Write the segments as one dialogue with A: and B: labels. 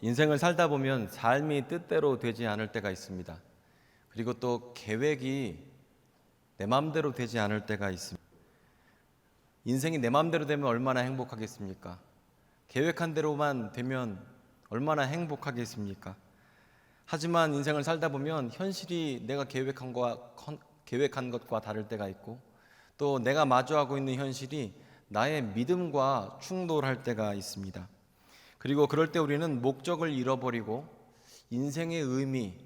A: 인생을 살다 보면 삶이 뜻대로 되지 않을 때가 있습니다. 그리고 또 계획이 내 마음대로 되지 않을 때가 있습니다. 인생이 내 마음대로 되면 얼마나 행복하겠습니까? 계획한 대로만 되면 얼마나 행복하겠습니까? 하지만 인생을 살다 보면 현실이 내가 계획한 것과 다를 때가 있고, 또 내가 마주하고 있는 현실이 나의 믿음과 충돌할 때가 있습니다. 그리고 그럴 때 우리는 목적을 잃어버리고 인생의 의미,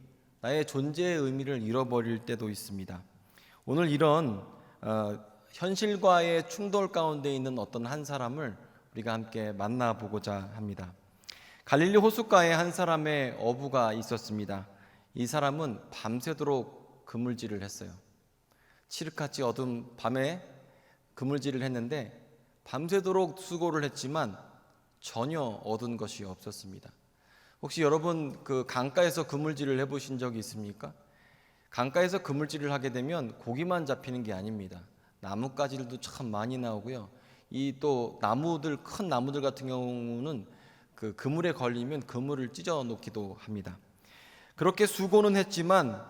A: 나의 존재의 의미를 잃어버릴 때도 있습니다. 오늘 이런 현실과의 충돌 가운데 있는 어떤 한 사람을 우리가 함께 만나보고자 합니다. 갈릴리 호숫가에 한 사람의 어부가 있었습니다. 이 사람은 밤새도록 그물질을 했어요. 칠흑같이 어두운 밤에 그물질을 했는데 밤새도록 수고를 했지만 전혀 얻은 것이 없었습니다. 혹시 여러분 그 강가에서 그물질을 해보신 적이 있습니까? 강가에서 그물질을 하게 되면 고기만 잡히는 게 아닙니다. 나뭇가지들도 참 많이 나오고요. 이 또 나무들, 큰 나무들 같은 경우는 그 그물에 걸리면 그물을 찢어 놓기도 합니다. 그렇게 수고는 했지만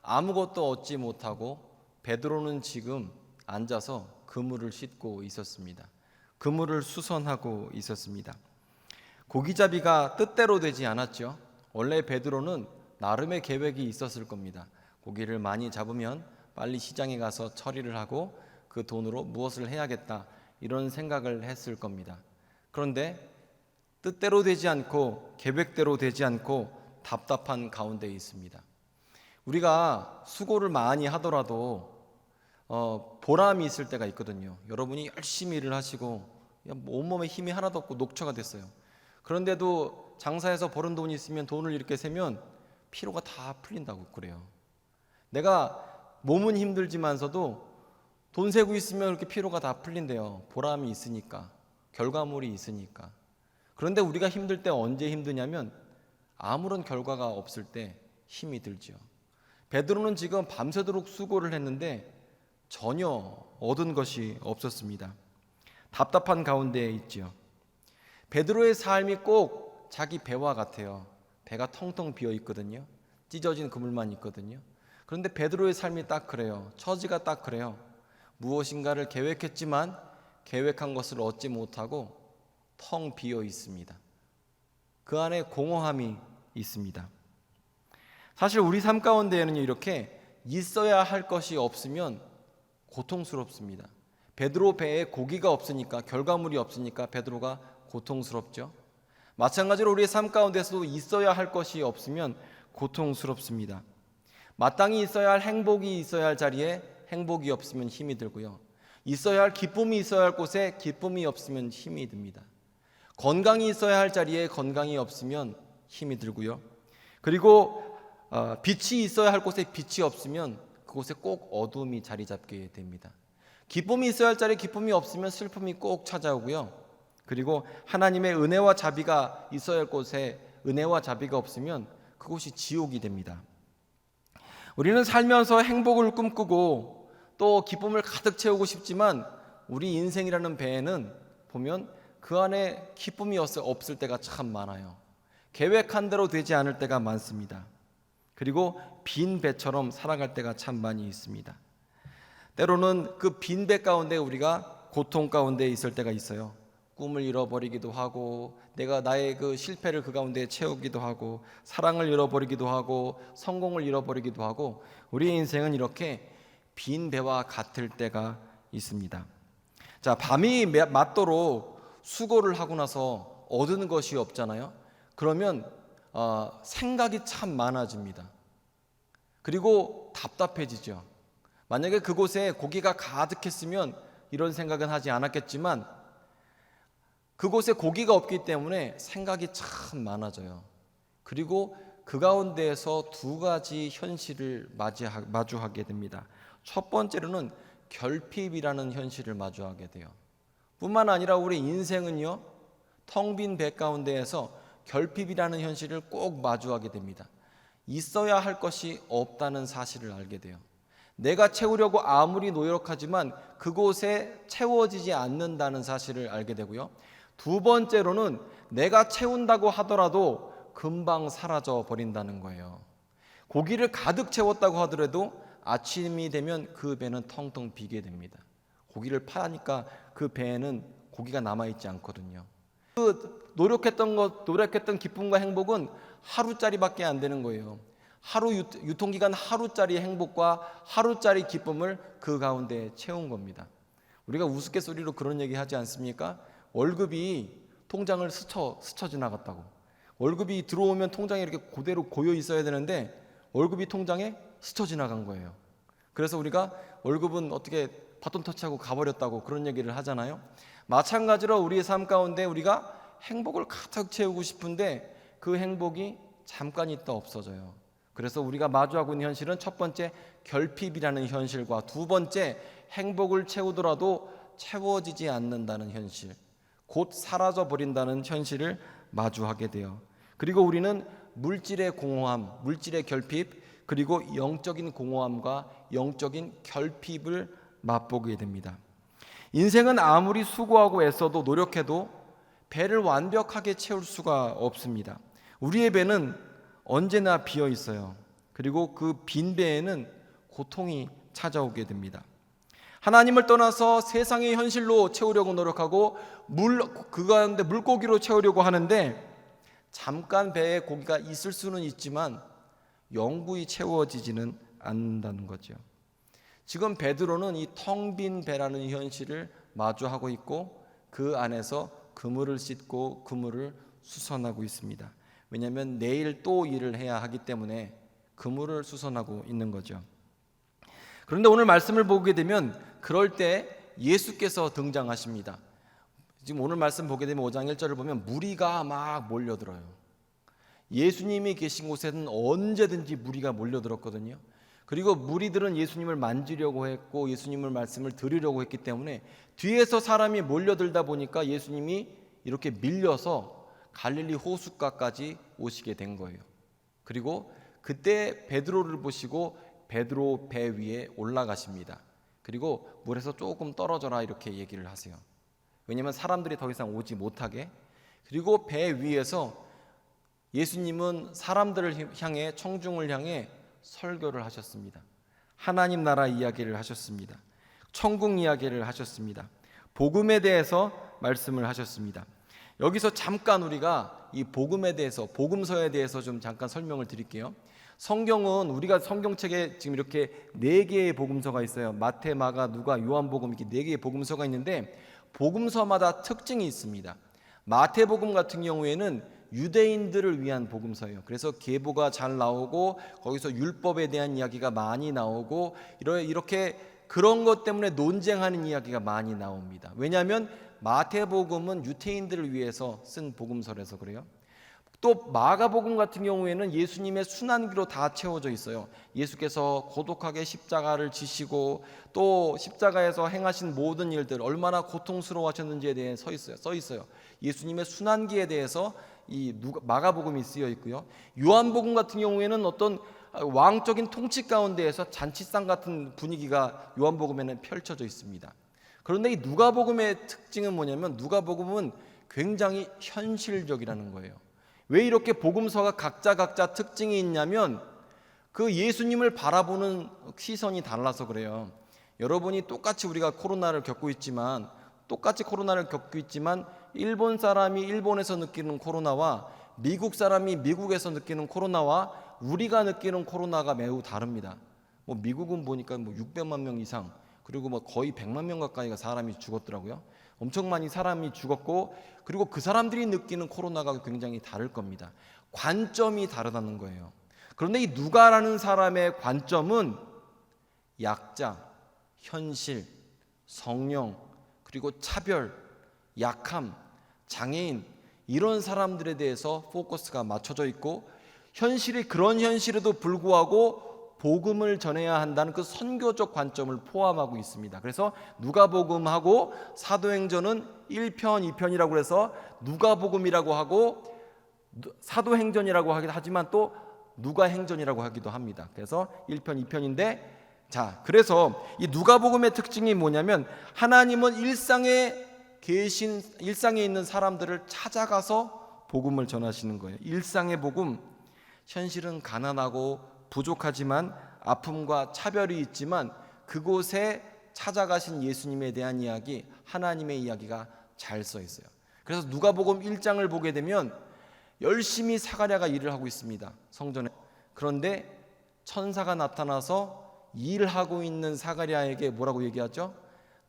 A: 아무것도 얻지 못하고 베드로는 지금 앉아서 그물을 씻고 있었습니다. 그물을 수선하고 있었습니다. 고기잡이가 뜻대로 되지 않았죠. 원래 베드로는 나름의 계획이 있었을 겁니다. 고기를 많이 잡으면 빨리 시장에 가서 처리를 하고 그 돈으로 무엇을 해야겠다, 이런 생각을 했을 겁니다. 그런데 뜻대로 되지 않고 계획대로 되지 않고 답답한 가운데 있습니다. 우리가 수고를 많이 하더라도 보람이 있을 때가 있거든요. 여러분이 열심히 일을 하시고 온몸에 힘이 하나도 없고 녹초가 됐어요. 그런데도 장사해서 벌은 돈이 있으면 돈을 이렇게 세면 피로가 다 풀린다고 그래요. 내가 몸은 힘들지만서도 돈 세고 있으면 그렇게 피로가 다 풀린대요. 보람이 있으니까, 결과물이 있으니까. 그런데 우리가 힘들 때 언제 힘드냐면 아무런 결과가 없을 때 힘이 들죠. 베드로는 지금 밤새도록 수고를 했는데 전혀 얻은 것이 없었습니다. 답답한 가운데 있지요. 베드로의 삶이 꼭 자기 배와 같아요. 배가 텅텅 비어 있거든요. 찢어진 그물만 있거든요. 그런데 베드로의 삶이 딱 그래요. 처지가 딱 그래요. 무엇인가를 계획했지만 계획한 것을 얻지 못하고 텅 비어 있습니다. 그 안에 공허함이 있습니다. 사실 우리 삶 가운데에는요, 이렇게 있어야 할 것이 없으면 고통스럽습니다. 베드로 배에 고기가 없으니까, 결과물이 없으니까 베드로가 고통스럽죠. 마찬가지로 우리의 삶 가운데서도 있어야 할 것이 없으면 고통스럽습니다. 마땅히 있어야 할 행복이 있어야 할 자리에 행복이 없으면 힘이 들고요. 있어야 할 기쁨이 있어야 할 곳에 기쁨이 없으면 힘이 듭니다. 건강이 있어야 할 자리에 건강이 없으면 힘이 들고요. 그리고 빛이 있어야 할 곳에 빛이 없으면 그곳에 꼭 어둠이 자리 잡게 됩니다. 기쁨이 있어야 할 자리에 기쁨이 없으면 슬픔이 꼭 찾아오고요. 그리고 하나님의 은혜와 자비가 있어야 할 곳에 은혜와 자비가 없으면 그곳이 지옥이 됩니다. 우리는 살면서 행복을 꿈꾸고 또 기쁨을 가득 채우고 싶지만 우리 인생이라는 배에는 보면 그 안에 기쁨이 없을 때가 참 많아요. 계획한 대로 되지 않을 때가 많습니다. 그리고 빈 배처럼 살아갈 때가 참 많이 있습니다. 때로는 그 빈 배 가운데 우리가 고통 가운데 있을 때가 있어요. 꿈을 잃어버리기도 하고, 내가 나의 그 실패를 그 가운데 채우기도 하고, 사랑을 잃어버리기도 하고, 성공을 잃어버리기도 하고, 우리의 인생은 이렇게 빈 배와 같을 때가 있습니다. 자, 밤이 맞도록 수고를 하고 나서 얻은 것이 없잖아요. 그러면 생각이 참 많아집니다. 그리고 답답해지죠. 만약에 그곳에 고기가 가득했으면 이런 생각은 하지 않았겠지만 그곳에 고기가 없기 때문에 생각이 참 많아져요. 그리고 그 가운데에서 두 가지 현실을 마주하게 됩니다. 첫 번째로는 결핍이라는 현실을 마주하게 돼요. 뿐만 아니라 우리 인생은요, 텅 빈 배 가운데에서 결핍이라는 현실을 꼭 마주하게 됩니다. 있어야 할 것이 없다는 사실을 알게 돼요. 내가 채우려고 아무리 노력하지만 그곳에 채워지지 않는다는 사실을 알게 되고요. 두 번째로는 내가 채운다고 하더라도 금방 사라져 버린다는 거예요. 고기를 가득 채웠다고 하더라도 아침이 되면 그 배는 텅텅 비게 됩니다. 고기를 파니까 그 배에는 고기가 남아있지 않거든요. 그 노력했던 기쁨과 행복은 하루짜리밖에 안 되는 거예요. 하루 유통기간 하루짜리 행복과 하루짜리 기쁨을 그 가운데 채운 겁니다. 우리가 우스갯소리로 그런 얘기 하지 않습니까? 월급이 통장을 스쳐 지나갔다고. 월급이 들어오면 통장에 이렇게 그대로 고여 있어야 되는데 월급이 통장에 스쳐 지나간 거예요. 그래서 우리가 월급은 어떻게 바톤 터치하고 가버렸다고 그런 얘기를 하잖아요. 마찬가지로 우리의 삶 가운데 우리가 행복을 가득 채우고 싶은데 그 행복이 잠깐 있다 없어져요. 그래서 우리가 마주하고 있는 현실은 첫 번째 결핍이라는 현실과 두 번째 행복을 채우더라도 채워지지 않는다는 현실, 곧 사라져 버린다는 현실을 마주하게 돼요. 그리고 우리는 물질의 공허함, 물질의 결핍, 그리고 영적인 공허함과 영적인 결핍을 맛보게 됩니다. 인생은 아무리 수고하고 애써도 노력해도 배를 완벽하게 채울 수가 없습니다. 우리의 배는 언제나 비어 있어요. 그리고 그 빈 배에는 고통이 찾아오게 됩니다. 하나님을 떠나서 세상의 현실로 채우려고 노력하고 그 가운데 물고기로 채우려고 하는데 잠깐 배에 고기가 있을 수는 있지만 영구히 채워지지는 않는다는 거죠. 지금 베드로는 이 텅 빈 배라는 현실을 마주하고 있고 그 안에서 그물을 씻고 그물을 수선하고 있습니다. 왜냐하면 내일 또 일을 해야 하기 때문에 그물을 수선하고 있는 거죠. 그런데 오늘 말씀을 보게 되면 그럴 때 예수께서 등장하십니다. 지금 오늘 말씀 보게 되면 5장 1절을 보면 무리가 막 몰려들어요. 예수님이 계신 곳에는 언제든지 무리가 몰려들었거든요. 그리고 무리들은 예수님을 만지려고 했고 예수님의 말씀을 들으려고 했기 때문에 뒤에서 사람이 몰려들다 보니까 예수님이 이렇게 밀려서 갈릴리 호숫가까지 오시게 된 거예요. 그리고 그때 베드로를 보시고 베드로 배 위에 올라가십니다. 그리고 물에서 조금 떨어져라 이렇게 얘기를 하세요. 왜냐하면 사람들이 더 이상 오지 못하게. 그리고 배 위에서 예수님은 사람들을 향해 청중을 향해 설교를 하셨습니다. 하나님 나라 이야기를 하셨습니다. 천국 이야기를 하셨습니다. 복음에 대해서 말씀을 하셨습니다. 여기서 잠깐 우리가 이 복음에 대해서 복음서에 대해서 좀 잠깐 설명을 드릴게요. 성경은 우리가 성경책에 지금 이렇게 4개의 복음서가 있어요. 마태, 마가, 누가, 요한복음 이렇게 4개의 복음서가 있는데 복음서마다 특징이 있습니다. 마태복음 같은 경우에는 유대인들을 위한 복음서예요. 그래서 계보가 잘 나오고 거기서 율법에 대한 이야기가 많이 나오고 이렇게 그런 것 때문에 논쟁하는 이야기가 많이 나옵니다. 왜냐하면 마태복음은 유대인들을 위해서 쓴 복음서라서 그래요. 또 마가복음 같은 경우에는 예수님의 순환기로 다 채워져 있어요. 예수께서 고독하게 십자가를 지시고 또 십자가에서 행하신 모든 일들 얼마나 고통스러워하셨는지에 대해 써 있어요. 예수님의 순환기에 대해서 마가복음이 쓰여 있고요. 요한복음 같은 경우에는 어떤 왕적인 통치 가운데에서 잔치상 같은 분위기가 요한복음에는 펼쳐져 있습니다. 그런데 이 누가복음의 특징은 뭐냐면 누가복음은 굉장히 현실적이라는 거예요. 왜 이렇게 복음서가 각자 특징이 있냐면 그 예수님을 바라보는 시선이 달라서 그래요. 여러분이 똑같이 우리가 코로나를 겪고 있지만 일본 사람이 일본에서 느끼는 코로나와 미국 사람이 미국에서 느끼는 코로나와 우리가 느끼는 코로나가 매우 다릅니다. 미국은 보니까 600만 명 이상 그리고 거의 100만 명 가까이가 사람이 죽었더라고요. 엄청 많이 사람이 죽었고 그리고 그 사람들이 느끼는 코로나가 굉장히 다를 겁니다. 관점이 다르다는 거예요. 그런데 이 누가라는 사람의 관점은 약자, 현실, 성령, 그리고 차별, 약함, 장애인 이런 사람들에 대해서 포커스가 맞춰져 있고 그런 현실에도 불구하고 복음을 전해야 한다는 그 선교적 관점을 포함하고 있습니다. 그래서 누가복음하고 사도행전은 1편, 2편이라고 해서 누가복음이라고 하고 사도행전이라고 하지만 또 누가행전이라고 하기도 합니다. 그래서 1편, 2편인데 그래서 이 누가복음의 특징이 뭐냐면 하나님은 일상의 계신 일상에 있는 사람들을 찾아가서 복음을 전하시는 거예요. 일상의 복음, 현실은 가난하고 부족하지만 아픔과 차별이 있지만 그곳에 찾아가신 예수님에 대한 이야기, 하나님의 이야기가 잘 써 있어요. 그래서 누가복음 1장을 보게 되면 열심히 사가랴가 일을 하고 있습니다, 성전에. 그런데 천사가 나타나서 일하고 있는 사가랴에게 뭐라고 얘기하죠?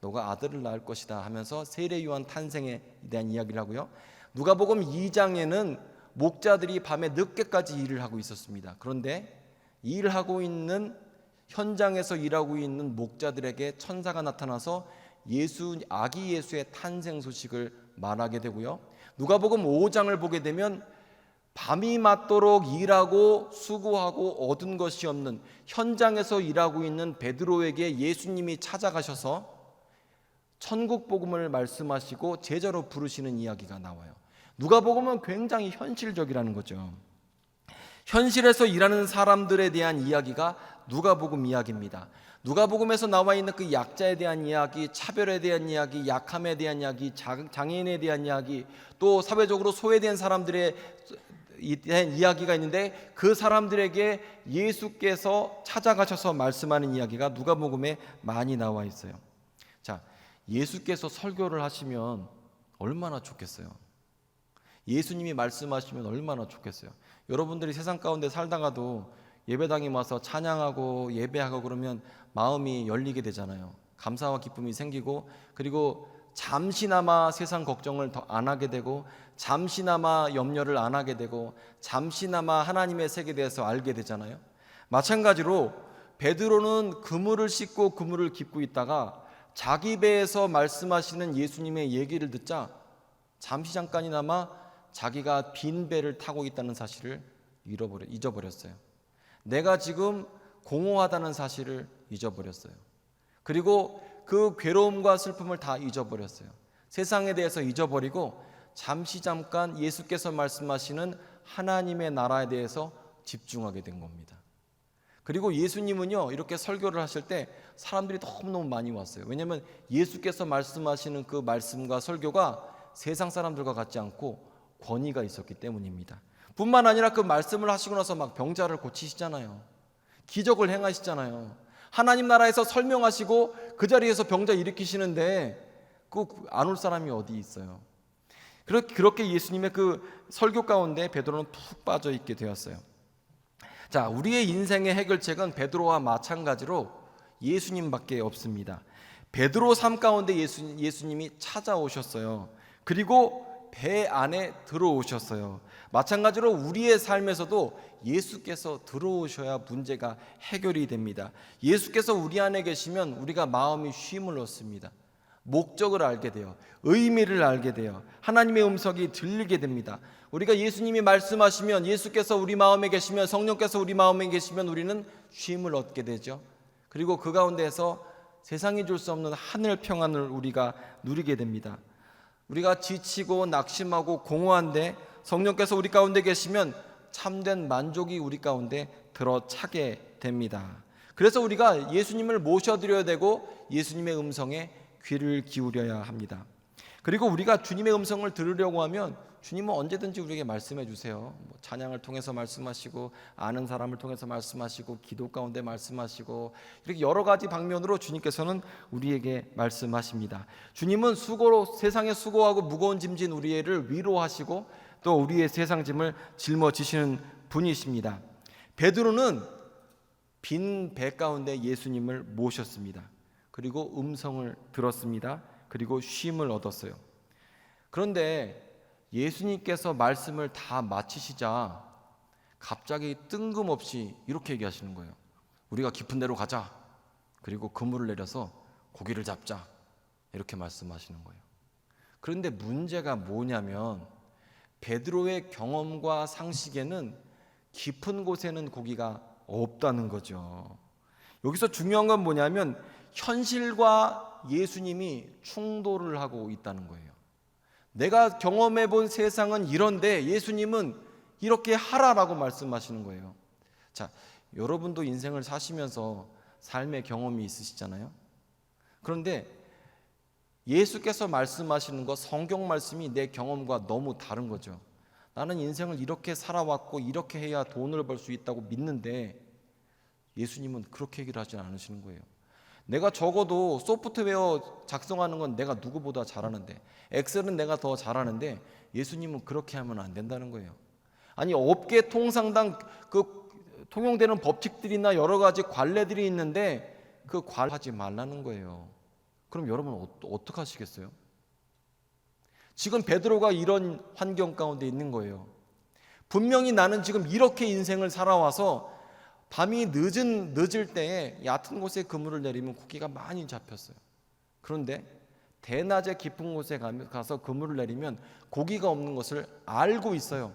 A: 너가 아들을 낳을 것이다 하면서 세례 요한 탄생에 대한 이야기를 하고요. 누가복음 2장에는 목자들이 밤에 늦게까지 일을 하고 있었습니다. 그런데 일을 하고 있는 현장에서 일하고 있는 목자들에게 천사가 나타나서 아기 예수의 탄생 소식을 말하게 되고요. 누가복음 5장을 보게 되면 밤이 맞도록 일하고 수고하고 얻은 것이 없는 현장에서 일하고 있는 베드로에게 예수님이 찾아가셔서 천국 복음을 말씀하시고 제자로 부르시는 이야기가 나와요. 누가복음은 굉장히 현실적이라는 거죠. 현실에서 일하는 사람들에 대한 이야기가 누가복음 이야기입니다. 누가복음에서 나와 있는 그 약자에 대한 이야기, 차별에 대한 이야기, 약함에 대한 이야기, 장애인에 대한 이야기, 또 사회적으로 소외된 사람들의 대한 이야기가 있는데 그 사람들에게 예수께서 찾아가셔서 말씀하는 이야기가 누가복음에 많이 나와 있어요. 자, 예수께서 설교를 하시면 얼마나 좋겠어요. 예수님이 말씀하시면 얼마나 좋겠어요. 여러분들이 세상 가운데 살다가도 예배당에 와서 찬양하고 예배하고 그러면 마음이 열리게 되잖아요. 감사와 기쁨이 생기고, 그리고 잠시나마 세상 걱정을 더 안 하게 되고, 잠시나마 염려를 안 하게 되고, 잠시나마 하나님의 세계에 대해서 알게 되잖아요. 마찬가지로 베드로는 그물을 씻고 그물을 깁고 있다가 자기 배에서 말씀하시는 예수님의 얘기를 듣자 잠시 잠깐이나마 자기가 빈 배를 타고 있다는 사실을 잊어버렸어요. 내가 지금 공허하다는 사실을 잊어버렸어요. 그리고 그 괴로움과 슬픔을 다 잊어버렸어요. 세상에 대해서 잊어버리고 잠시 잠깐 예수께서 말씀하시는 하나님의 나라에 대해서 집중하게 된 겁니다. 그리고 예수님은요, 이렇게 설교를 하실 때 사람들이 너무너무 많이 왔어요. 왜냐하면 예수께서 말씀하시는 그 말씀과 설교가 세상 사람들과 같지 않고 권위가 있었기 때문입니다. 뿐만 아니라 그 말씀을 하시고 나서 막 병자를 고치시잖아요. 기적을 행하시잖아요. 하나님 나라에서 설명하시고 그 자리에서 병자 일으키시는데 그 안 올 사람이 어디 있어요. 그렇게 예수님의 그 설교 가운데 베드로는 푹 빠져 있게 되었어요. 자, 우리의 인생의 해결책은 베드로와 마찬가지로 예수님밖에 없습니다. 베드로 삶 가운데 예수님이 찾아오셨어요. 그리고 배 안에 들어오셨어요. 마찬가지로 우리의 삶에서도 예수께서 들어오셔야 문제가 해결이 됩니다. 예수께서 우리 안에 계시면 우리가 마음이 쉼을 얻습니다. 목적을 알게 돼요. 의미를 알게 돼요. 하나님의 음성이 들리게 됩니다. 우리가 예수님이 말씀하시면, 예수께서 우리 마음에 계시면, 성령께서 우리 마음에 계시면 우리는 쉼을 얻게 되죠. 그리고 그 가운데에서 세상이 줄 수 없는 하늘 평안을 우리가 누리게 됩니다. 우리가 지치고 낙심하고 공허한데 성령께서 우리 가운데 계시면 참된 만족이 우리 가운데 들어차게 됩니다. 그래서 우리가 예수님을 모셔드려야 되고 예수님의 음성에 귀를 기울여야 합니다. 그리고 우리가 주님의 음성을 들으려고 하면 주님은 언제든지 우리에게 말씀해 주세요. 찬양을 통해서 말씀하시고, 아는 사람을 통해서 말씀하시고, 기도 가운데 말씀하시고, 이렇게 여러 가지 방면으로 주님께서는 우리에게 말씀하십니다. 주님은 세상에 수고하고 무거운 짐진 우리를 위로하시고 또 우리의 세상 짐을 짊어지시는 분이십니다. 베드로는 빈 배 가운데 예수님을 모셨습니다. 그리고 음성을 들었습니다. 그리고 쉼을 얻었어요. 그런데 예수님께서 말씀을 다 마치시자 갑자기 뜬금없이 이렇게 얘기하시는 거예요. 우리가 깊은 데로 가자. 그리고 그물을 내려서 고기를 잡자. 이렇게 말씀하시는 거예요. 그런데 문제가 뭐냐면 베드로의 경험과 상식에는 깊은 곳에는 고기가 없다는 거죠. 여기서 중요한 건 뭐냐면 현실과 예수님이 충돌을 하고 있다는 거예요. 내가 경험해 본 세상은 이런데 예수님은 이렇게 하라라고 말씀하시는 거예요. 자, 여러분도 인생을 사시면서 삶의 경험이 있으시잖아요. 그런데 예수께서 말씀하시는 것, 성경 말씀이 내 경험과 너무 다른 거죠. 나는 인생을 이렇게 살아왔고 이렇게 해야 돈을 벌 수 있다고 믿는데 예수님은 그렇게 얘기를 하지 않으시는 거예요. 내가 적어도 소프트웨어 작성하는 건 내가 누구보다 잘하는데, 엑셀은 내가 더 잘하는데 예수님은 그렇게 하면 안 된다는 거예요. 아니, 업계 통상당 그 통용되는 법칙들이나 여러 가지 관례들이 있는데 그 관례하지 말라는 거예요. 그럼 여러분 어떻게 하시겠어요? 지금 베드로가 이런 환경 가운데 있는 거예요. 분명히 나는 지금 이렇게 인생을 살아와서 밤이 늦을 때에 얕은 곳에 그물을 내리면 고기가 많이 잡혔어요. 그런데 대낮에 깊은 곳에 가서 그물을 내리면 고기가 없는 것을 알고 있어요.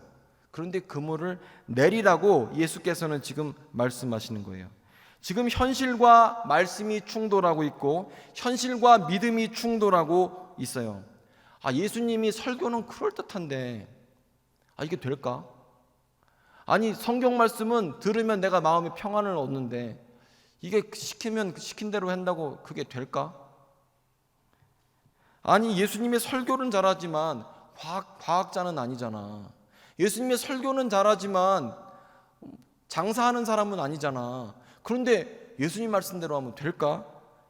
A: 그런데 그물을 내리라고 예수께서는 지금 말씀하시는 거예요. 지금 현실과 말씀이 충돌하고 있고 현실과 믿음이 충돌하고 있어요. 예수님이 설교는 그럴듯한데 이게 될까? 아니, 성경 말씀은 들으면 내가 마음의 평안을 얻는데 이게 시키면 시킨 대로 한다고 그게 될까? 아니, 예수님의 설교는 잘하지만 과학자는 아니잖아. 예수님의 설교는 잘하지만 장사하는 사람은 아니잖아. 그런데 예수님 말씀대로 하면 될까?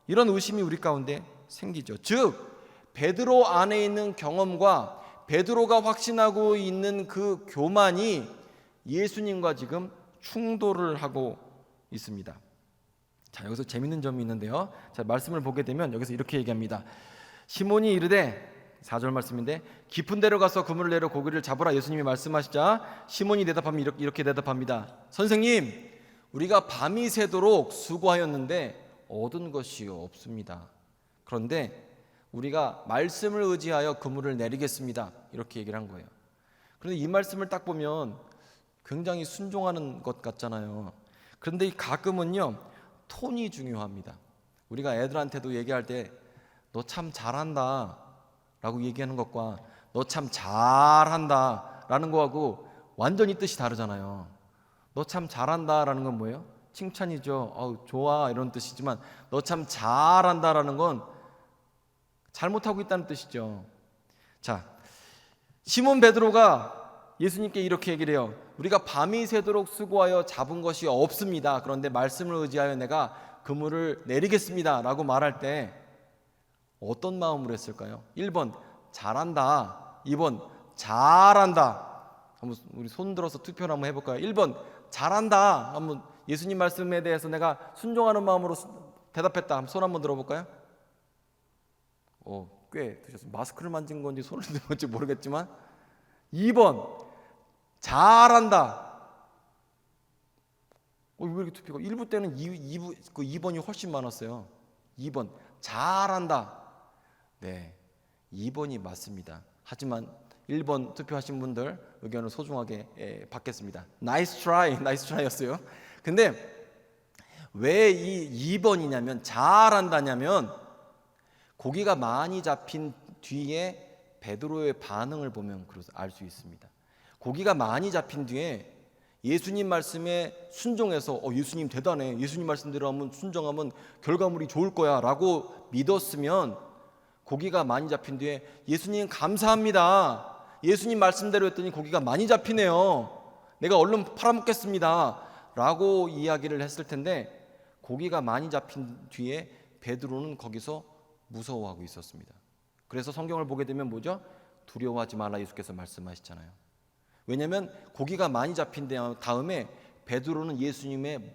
A: 이런 의심이 우리 가운데 생기죠. 즉, 베드로 안에 있는 경험과 베드로가 확신하고 있는 그 교만이 예수님과 지금 충돌을 하고 있습니다. 자, 여기서 재밌는 점이 있는데요. 자, 말씀을 보게 되면 여기서 이렇게 얘기합니다. 시몬이 이르되, 4절 말씀인데, 깊은 데로 가서 그물을 내려 고기를 잡으라 예수님이 말씀하시자 시몬이 대답하면 이렇게 대답합니다. 선생님, 우리가 밤이 새도록 수고하였는데 얻은 것이 없습니다. 그런데 우리가 말씀을 의지하여 그물을 내리겠습니다. 이렇게 얘기를 한 거예요. 그런데 이 말씀을 딱 보면 굉장히 순종하는 것 같잖아요. 그런데 가끔은요, 톤이 중요합니다. 우리가 애들한테도 얘기할 때 너 참 잘한다 라고 얘기하는 것과 너 참 잘한다 라는 거하고 완전히 뜻이 다르잖아요. 너 참 잘한다 라는 건 뭐예요? 칭찬이죠. 좋아 이런 뜻이지만 너 참 잘한다 라는 건 잘못하고 있다는 뜻이죠. 자, 시몬 베드로가 예수님께 이렇게 얘기를 해요. 우리가 밤이 새도록 수고하여 잡은 것이 없습니다. 그런데 말씀을 의지하여 내가 그물을 내리겠습니다 라고 말할 때 어떤 마음으로 했을까요? 1번 잘한다, 2번 잘한다. 한번 우리 손 들어서 투표를 한번 해볼까요? 1번 잘한다. 한번 예수님 말씀에 대해서 내가 순종하는 마음으로 대답했다. 손 한번 들어볼까요? 꽤 드셨어요. 마스크를 만진 건지 손을 든 건지 모르겠지만 2번 잘한다. 왜 이렇게 투표가 1부 때는 2번이 훨씬 많았어요. 2번 잘한다. 네, 2번이 맞습니다. 하지만 1번 투표하신 분들 의견을 소중하게 받겠습니다. 나이스 트라이였어요. 근데 왜 이 2번이냐면 잘한다냐면 고기가 많이 잡힌 뒤에 베드로의 반응을 보면 알 수 있습니다. 고기가 많이 잡힌 뒤에 예수님 말씀에 순종해서 예수님 대단해, 예수님 말씀대로 하면 순종하면 결과물이 좋을 거야 라고 믿었으면 고기가 많이 잡힌 뒤에 예수님 감사합니다, 예수님 말씀대로 했더니 고기가 많이 잡히네요, 내가 얼른 팔아먹겠습니다 라고 이야기를 했을 텐데 고기가 많이 잡힌 뒤에 베드로는 거기서 무서워하고 있었습니다. 그래서 성경을 보게 되면 뭐죠? 두려워하지 말라 예수께서 말씀하시잖아요. 왜냐하면 고기가 많이 잡힌 다음에 베드로는 예수님께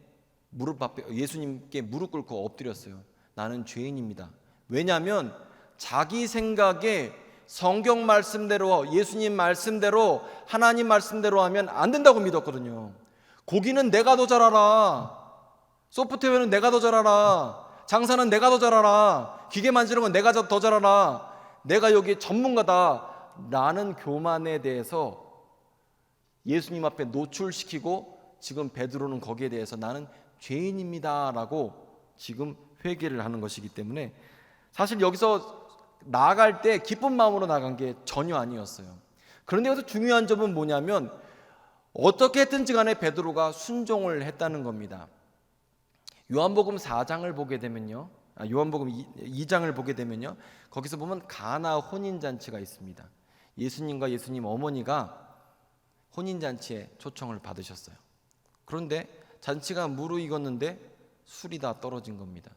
A: 무릎 꿇고 엎드렸어요. 나는 죄인입니다. 왜냐하면 자기 생각에 성경 말씀대로, 예수님 말씀대로, 하나님 말씀대로 하면 안 된다고 믿었거든요. 고기는 내가 더 잘 알아, 소프트웨어는 내가 더 잘 알아, 장사는 내가 더 잘 알아, 기계 만지는 건 내가 더 잘 알아, 내가 여기 전문가다 라는 교만에 대해서 예수님 앞에 노출시키고 지금 베드로는 거기에 대해서 나는 죄인입니다 라고 지금 회개를 하는 것이기 때문에 사실 여기서 나아갈 때 기쁜 마음으로 나간 게 전혀 아니었어요. 그런데 여기서 중요한 점은 뭐냐면 어떻게 했든지 간에 베드로가 순종을 했다는 겁니다. 요한복음 4장을 보게 되면요, 요한복음 2장을 보게 되면요, 거기서 보면 가나 혼인잔치가 있습니다. 예수님과 예수님 어머니가 혼인잔치에 초청을 받으셨어요. 그런데 잔치가 무르익었는데 술이 다 떨어진 겁니다.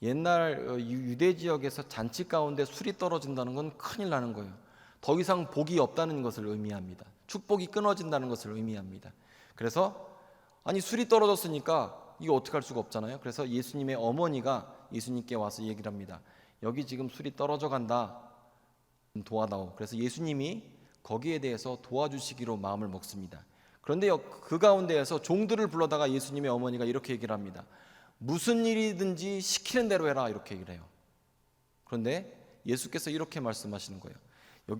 A: 옛날 유대 지역에서 잔치 가운데 술이 떨어진다는 건 큰일 나는 거예요. 더 이상 복이 없다는 것을 의미합니다. 축복이 끊어진다는 것을 의미합니다. 그래서 아니 술이 떨어졌으니까 이거 어떻게 할 수가 없잖아요. 그래서 예수님의 어머니가 예수님께 와서 얘기를 합니다. 여기 지금 술이 떨어져 간다. 도와다오. 그래서 예수님이 거기에 대해서 도와주시기로 마음을 먹습니다. 그런데 그 가운데에서 종들을 불러다가 예수님의 어머니가 이렇게 얘기를 합니다. 무슨 일이든지 시키는 대로 해라, 이렇게 얘기를 해요. 그런데 예수께서 이렇게 말씀하시는 거예요.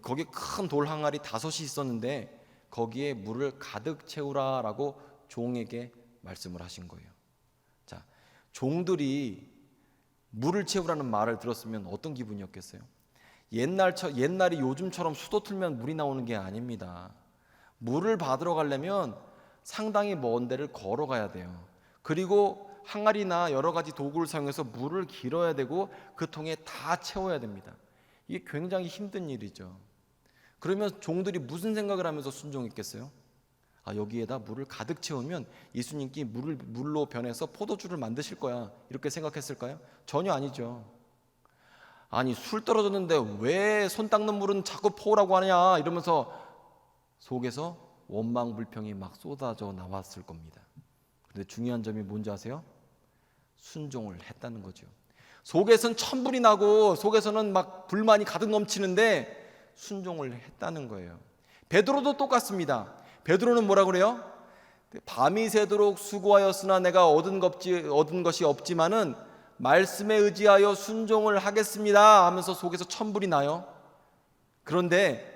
A: 거기 큰 돌 항아리 5이 있었는데 거기에 물을 가득 채우라라고 종에게 말씀을 하신 거예요. 자, 종들이 물을 채우라는 말을 들었으면 어떤 기분이었겠어요? 옛날이 요즘처럼 수도 틀면 물이 나오는 게 아닙니다. 물을 받으러 가려면 상당히 먼 데를 걸어가야 돼요. 그리고 항아리나 여러 가지 도구를 사용해서 물을 길어야 되고 그 통에 다 채워야 됩니다. 이게 굉장히 힘든 일이죠. 그러면 종들이 무슨 생각을 하면서 순종했겠어요? 여기에다 물을 가득 채우면 예수님께 물로 변해서 포도주를 만드실 거야, 이렇게 생각했을까요? 전혀 아니죠. 아니 술 떨어졌는데 왜 손 닦는 물은 자꾸 포우라고 하냐 이러면서 속에서 원망불평이 막 쏟아져 나왔을 겁니다. 그런데 중요한 점이 뭔지 아세요? 순종을 했다는 거죠. 속에서는 천불이 나고 속에서는 막 불만이 가득 넘치는데 순종을 했다는 거예요. 베드로도 똑같습니다. 베드로는 뭐라 그래요? 밤이 새도록 수고하였으나 내가 얻은 것이 없지만은 말씀에 의지하여 순종을 하겠습니다 하면서 속에서 천불이 나요. 그런데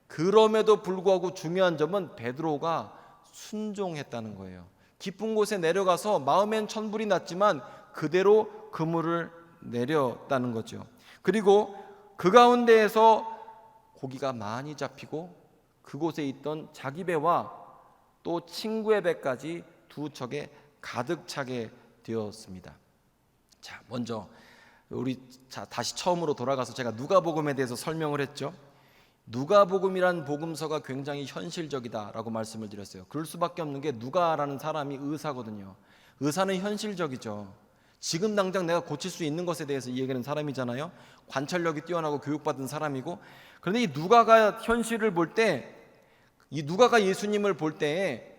A: 그럼에도 불구하고 중요한 점은 베드로가 순종했다는 거예요. 깊은 곳에 내려가서 마음엔 천불이 났지만 그대로 그물을 내렸다는 거죠. 그리고 그 가운데에서 고기가 많이 잡히고 그곳에 있던 자기 배와 또 친구의 배까지 두 척에 가득 차게 되었습니다. 자, 먼저 다시 처음으로 돌아가서 제가 누가복음에 대해서 설명을 했죠. 누가복음이란 복음서가 굉장히 현실적이다라고 말씀을 드렸어요. 그럴 수밖에 없는 게 누가라는 사람이 의사거든요. 의사는 현실적이죠. 지금 당장 내가 고칠 수 있는 것에 대해서 얘기하는 사람이잖아요. 관찰력이 뛰어나고 교육받은 사람이고. 그런데 이 누가가 현실을 볼 때, 이 누가가 예수님을 볼 때에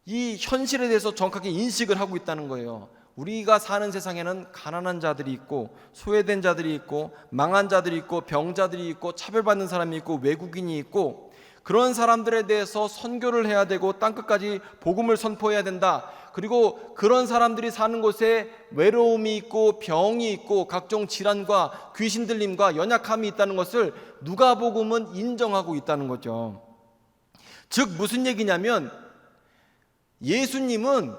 A: 이 현실에 대해서 정확하게 인식을 하고 있다는 거예요. 우리가 사는 세상에는 가난한 자들이 있고 소외된 자들이 있고 망한 자들이 있고 병자들이 있고 차별받는 사람이 있고 외국인이 있고 그런 사람들에 대해서 선교를 해야 되고 땅끝까지 복음을 선포해야 된다. 그리고 그런 사람들이 사는 곳에 외로움이 있고 병이 있고 각종 질환과 귀신 들림과 연약함이 있다는 것을 누가복음은 인정하고 있다는 거죠. 즉 무슨 얘기냐면 예수님은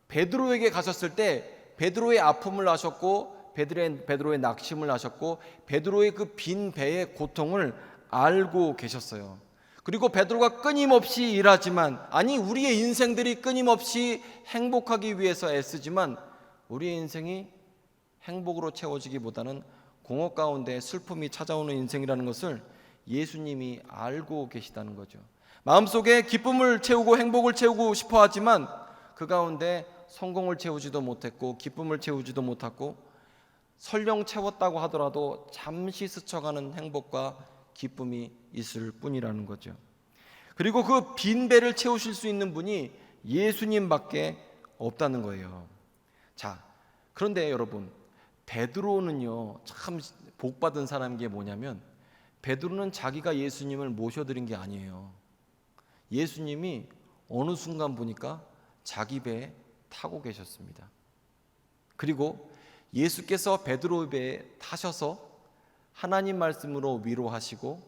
A: 베드로에게 가셨을 때 베드로의 아픔을 아셨고 베드로의 낙심을 아셨고 베드로의 그 빈 배의 고통을 알고 계셨어요. 그리고 베드로가 끊임없이 일하지만, 아니 우리의 인생들이 끊임없이 행복하기 위해서 애쓰지만 우리의 인생이 행복으로 채워지기보다는 공허 가운데 슬픔이 찾아오는 인생이라는 것을 예수님이 알고 계시다는 거죠. 마음속에 기쁨을 채우고 행복을 채우고 싶어 하지만 그 가운데 성공을 채우지도 못했고 기쁨을 채우지도 못하고 설령 채웠다고 하더라도 잠시 스쳐가는 행복과 기쁨이 있을 뿐이라는 거죠. 그리고 그 빈 배를 채우실 수 있는 분이 예수님밖에 없다는 거예요. 자, 그런데 여러분, 베드로는요 참 복받은 사람인 게 뭐냐면 베드로는 자기가 예수님을 모셔드린 게 아니에요. 예수님이 어느 순간 보니까 자기 배에 타고 계셨습니다. 그리고 예수께서 베드로 배에 타셔서 하나님 말씀으로 위로하시고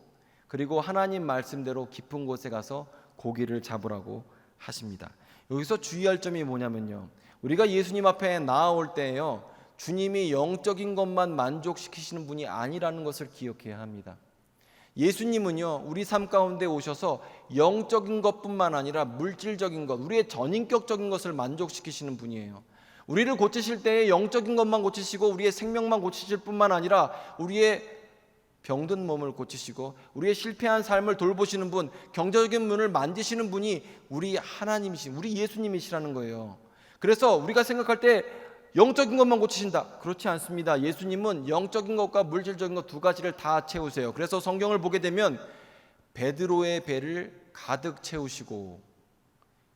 A: 그리고 하나님 말씀대로 깊은 곳에 가서 고기를 잡으라고 하십니다. 여기서 주의할 점이 뭐냐면요, 우리가 예수님 앞에 나아올 때에요 주님이 영적인 것만 만족시키시는 분이 아니라는 것을 기억해야 합니다. 예수님은요 우리 삶 가운데 오셔서 영적인 것뿐만 아니라 물질적인 것, 우리의 전인격적인 것을 만족시키시는 분이에요. 우리를 고치실 때에 영적인 것만 고치시고 우리의 생명만 고치실 뿐만 아니라 우리의 병든 몸을 고치시고 우리의 실패한 삶을 돌보시는 분, 경제적인 문을 만지시는 분이 우리 하나님이신, 우리 예수님이시라는 거예요. 그래서 우리가 생각할 때 영적인 것만 고치신다, 그렇지 않습니다. 예수님은 영적인 것과 물질적인 것 두 가지를 다 채우세요. 그래서 성경을 보게 되면 베드로의 배를 가득 채우시고,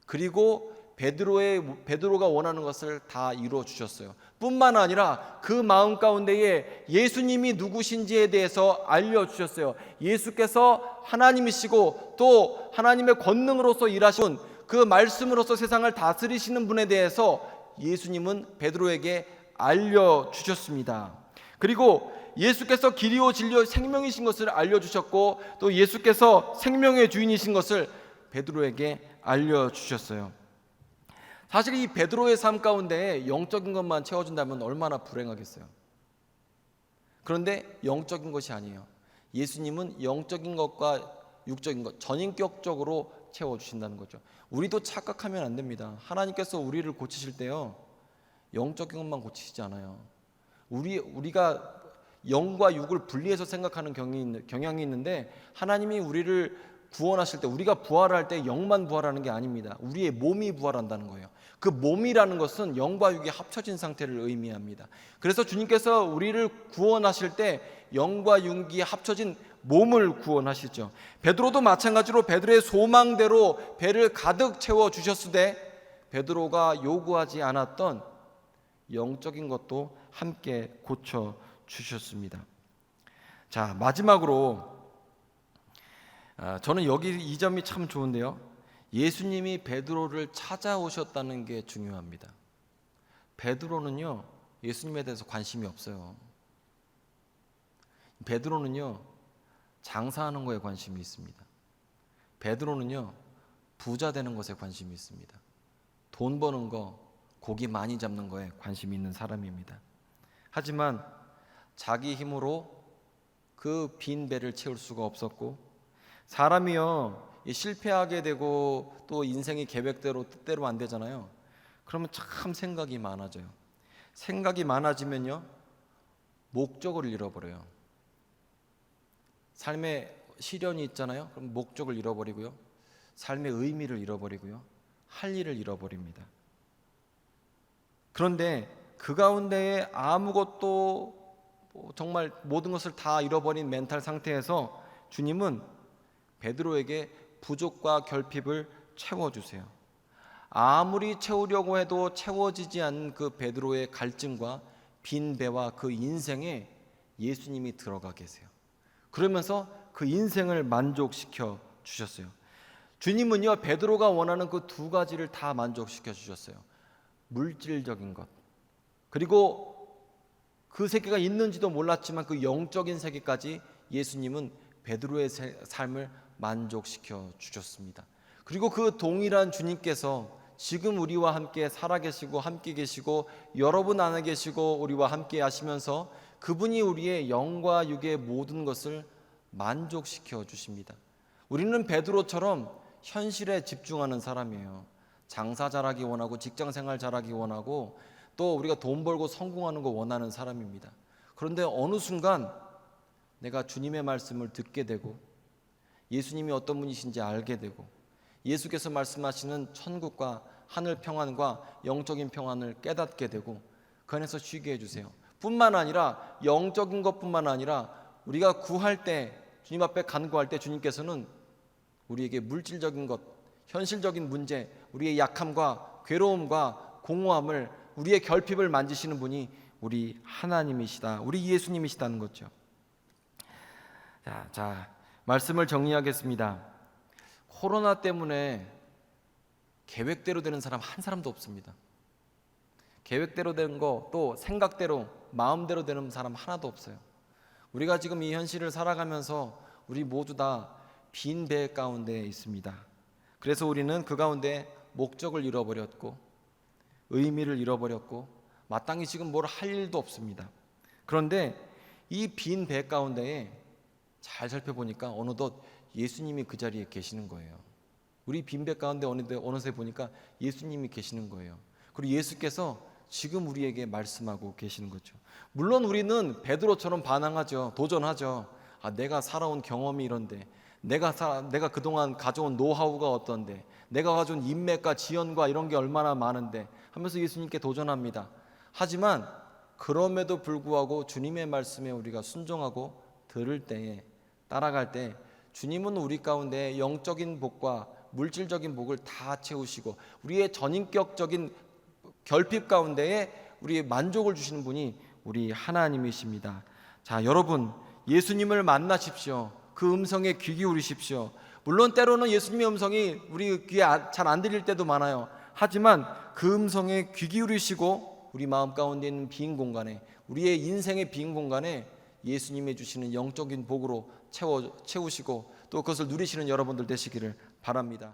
A: 그리고 베드로가 원하는 것을 다 이루어 주셨어요. 뿐만 아니라 그 마음 가운데에 예수님이 누구신지에 대해서 알려 주셨어요. 예수께서 하나님이시고 또 하나님의 권능으로서 일하신 그 말씀으로서 세상을 다스리시는 분에 대해서 예수님은 베드로에게 알려 주셨습니다. 그리고 예수께서 길이요 진리요 생명이신 것을 알려 주셨고, 또 예수께서 생명의 주인이신 것을 베드로에게 알려 주셨어요. 사실 이 베드로의 삶 가운데 영적인 것만 채워준다면 얼마나 불행하겠어요. 그런데 영적인 것이 아니에요. 예수님은 영적인 것과 육적인 것 전인격적으로 채워주신다는 거죠. 우리도 착각하면 안 됩니다. 하나님께서 우리를 고치실 때요, 영적인 것만 고치시지 않아요. 우리가 영과 육을 분리해서 생각하는 경향이 있는데, 하나님이 우리를 구원하실 때, 우리가 부활할 때 영만 부활하는 게 아닙니다. 우리의 몸이 부활한다는 거예요. 그 몸이라는 것은 영과 육이 합쳐진 상태를 의미합니다. 그래서 주님께서 우리를 구원하실 때 영과 육이 합쳐진 몸을 구원하시죠. 베드로도 마찬가지로 베드로의 소망대로 배를 가득 채워 주셨으되 베드로가 요구하지 않았던 영적인 것도 함께 고쳐 주셨습니다. 자, 마지막으로 저는 여기 이 점이 참 좋은데요. 예수님이 베드로를 찾아오셨다는 게 중요합니다. 베드로는요, 예수님에 대해서 관심이 없어요. 베드로는요, 장사하는 거에 관심이 있습니다. 베드로는요, 부자 되는 것에 관심이 있습니다. 돈 버는 거, 고기 많이 잡는 거에 관심이 있는 사람입니다. 하지만 자기 힘으로 그 빈 배를 채울 수가 없었고, 사람이요, 실패하게 되고 또 인생이 계획대로 뜻대로 안 되잖아요. 그러면 참 생각이 많아져요. 생각이 많아지면요, 목적을 잃어버려요. 삶에 시련이 있잖아요. 그럼 목적을 잃어버리고요, 삶의 의미를 잃어버리고요, 할 일을 잃어버립니다. 그런데 그 가운데에 아무것도, 정말 모든 것을 다 잃어버린 멘탈 상태에서 주님은 베드로에게 부족과 결핍을 채워주세요. 아무리 채우려고 해도 채워지지 않는 그 베드로의 갈증과 빈 배와 그 인생에 예수님이 들어가 계세요. 그러면서 그 인생을 만족시켜 주셨어요. 주님은요, 베드로가 원하는 그 두 가지를 다 만족시켜 주셨어요. 물질적인 것, 그리고 그 세계가 있는지도 몰랐지만 그 영적인 세계까지 예수님은 베드로의 삶을 만족시켜 주셨습니다. 그리고 그 동일한 주님께서 지금 우리와 함께 살아계시고 함께 계시고 여러분 안에 계시고 우리와 함께 하시면서 그분이 우리의 영과 육의 모든 것을 만족시켜 주십니다. 우리는 베드로처럼 현실에 집중하는 사람이에요. 장사 잘하기 원하고 직장 생활 잘하기 원하고 또 우리가 돈 벌고 성공하는 거 원하는 사람입니다. 그런데 어느 순간 내가 주님의 말씀을 듣게 되고 예수님이 어떤 분이신지 알게 되고 예수께서 말씀하시는 천국과 하늘 평안과 영적인 평안을 깨닫게 되고 그 안에서 쉬게 해주세요. 뿐만 아니라 영적인 것뿐만 아니라 우리가 구할 때, 주님 앞에 간구할 때 주님께서는 우리에게 물질적인 것, 현실적인 문제, 우리의 약함과 괴로움과 공허함을, 우리의 결핍을 만지시는 분이 우리 하나님이시다, 우리 예수님이시다는 거죠. 자, 말씀을 정리하겠습니다. 코로나 때문에 계획대로 되는 사람 한 사람도 없습니다. 계획대로 되는 거, 또 생각대로 마음대로 되는 사람 하나도 없어요. 우리가 지금 이 현실을 살아가면서 우리 모두 다 빈 배 가운데 있습니다. 그래서 우리는 그 가운데 목적을 잃어버렸고 의미를 잃어버렸고 마땅히 지금 뭘 할 일도 없습니다. 그런데 이 빈 배 가운데에 잘 살펴보니까 어느덧 예수님이 그 자리에 계시는 거예요. 우리 빈배 가운데 어느새 보니까 예수님이 계시는 거예요. 그리고 예수께서 지금 우리에게 말씀하고 계시는 거죠. 물론 우리는 베드로처럼 반항하죠. 도전하죠. 내가 살아온 경험이 이런데, 내가 그동안 가져온 노하우가 어떤데, 내가 가져온 인맥과 지연과 이런 게 얼마나 많은데 하면서 예수님께 도전합니다. 하지만 그럼에도 불구하고 주님의 말씀에 우리가 순종하고 들을 때에, 따라갈 때, 주님은 우리 가운데 영적인 복과 물질적인 복을 다 채우시고 우리의 전인격적인 결핍 가운데에 우리의 만족을 주시는 분이 우리 하나님이십니다. 자, 여러분, 예수님을 만나십시오. 그 음성에 귀 기울이십시오. 물론 때로는 예수님의 음성이 우리 귀에 잘 안 들릴 때도 많아요. 하지만 그 음성에 귀 기울이시고 우리 마음 가운데 있는 빈 공간에, 우리의 인생의 빈 공간에 예수님이 주시는 영적인 복으로 채우시고 또 그것을 누리시는 여러분들 되시기를 바랍니다.